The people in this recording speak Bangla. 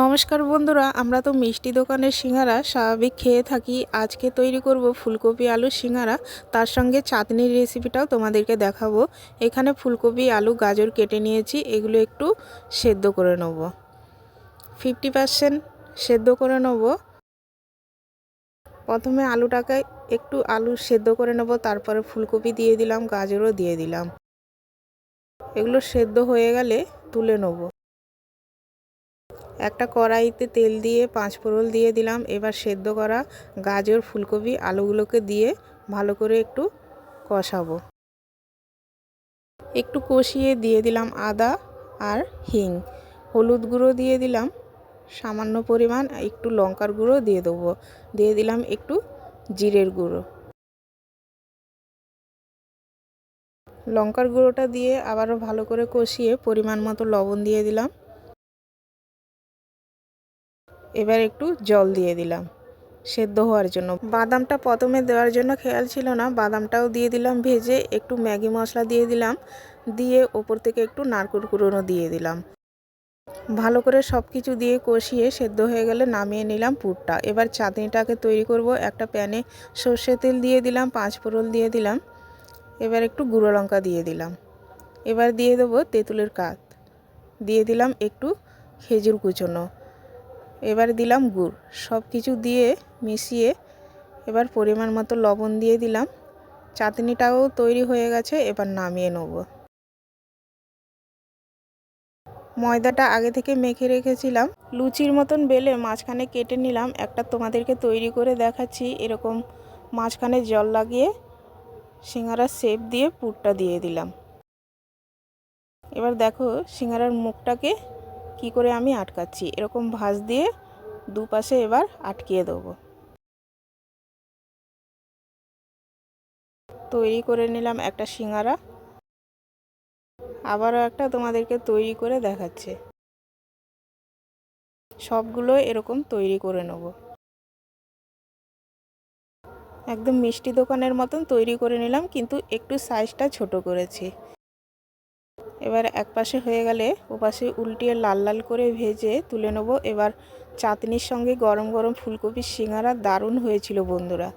নমস্কার বন্ধুরা, আমরা তো মিষ্টি দোকানের সিঙ্গারা স্বাভাবিক খেয়ে থাকি। আজকে তৈরি করব ফুলকপি আলুর সিঙ্গারা, তার সঙ্গে চাটনির রেসিপিটাও তোমাদেরকে দেখাবো। এখানে ফুলকপি আলু গাজর কেটে নিয়েছি, এগুলো একটু সেদ্ধ করে নেব। 50% সেদ্ধ করে নেব। প্রথমে আলুটাকে একটু সেদ্ধ করে নেব, তারপরে ফুলকপি দিয়ে দিলাম, গাজরও দিয়ে দিলাম। এগুলো সেদ্ধ হয়ে গেলে তুলে নেব। একটা কড়াইতে তেল দিয়ে 5 ফোড়ন দিয়ে দিলাম। এবার সেদ্ধ করা গাজর ফুলকপি আলুগুলোকে দিয়ে ভালো করে একটু কষাবো। একটু কষিয়ে দিয়ে দিলাম আদা আর হিং, হলুদ গুঁড়ো দিয়ে দিলাম সামান্য পরিমাণ, একটু লঙ্কার গুঁড়ো দিয়ে দেবো, দিয়ে দিলাম একটু জিরের গুঁড়ো। লঙ্কার গুঁড়োটা দিয়ে আবারও ভালো করে কষিয়ে পরিমাণ মতো লবণ দিয়ে দিলাম। এবার একটু জল দিয়ে দিলাম সেদ্ধ হওয়ার জন্য। বাদামটা প্রথমে দেওয়ার জন্য খেয়াল ছিল না, বাদামটাও দিয়ে দিলাম ভেজে। একটু ম্যাগি মশলা দিয়ে দিলাম, দিয়ে ওপর থেকে একটু নারকেল কুড়োনো দিয়ে দিলাম। ভালো করে সব কিছু দিয়ে কষিয়ে সেদ্ধ হয়ে গেলে নামিয়ে নিলাম পুরটা। এবার চাটনিটাকে তৈরি করব। একটা প্যানে সর্ষে তেল দিয়ে দিলাম, 5 ফোড়ন দিয়ে দিলাম, এবার একটু গুঁড়ো লঙ্কা দিয়ে দিলাম। এবার দিয়ে দেবো তেঁতুলের কাঠ, দিয়ে দিলাম একটু খেজুর কুচোনো, এবার দিলাম গুড়। সব কিছু দিয়ে মিশিয়ে এবার পরিমাণ মতো লবণ দিয়ে দিলাম। চাটনিটাও তৈরি হয়ে গেছে, এবার নামিয়ে নেব। ময়দাটা আগে থেকে মেখে রেখেছিলাম, লুচির মতন বেলে মাঝখানে কেটে নিলাম। একটা তোমাদেরকে তৈরি করে দেখাচ্ছি। এরকম মাঝখানে জল লাগিয়ে সিঙ্গারার শেপ দিয়ে পুরটা দিয়ে দিলাম। এবার দেখো সিঙ্গারার মুখটাকে কি করে আমি আটকাচ্ছি। এরকম ভাঁজ দিয়ে দুপাশে এবার আটকিয়ে দেবো। তৈরি করে নিলাম একটা সিঙ্গারা। আবারও একটা তোমাদেরকে তৈরি করে দেখাচ্ছে। সবগুলো এরকম তৈরি করে নেব। একদম মিষ্টি দোকানের মতন তৈরি করে নিলাম, কিন্তু একটু সাইজটা ছোট করেছি। এবার এক পাশে হয়ে গেলে ওপাশে উল্টিয়ে লাল লাল করে ভেজে তুলে নেব। এবার চাটনির সঙ্গে গরম গরম ফুলকপির সিঙ্গারা দারুণ হয়েছিল বন্ধুরা।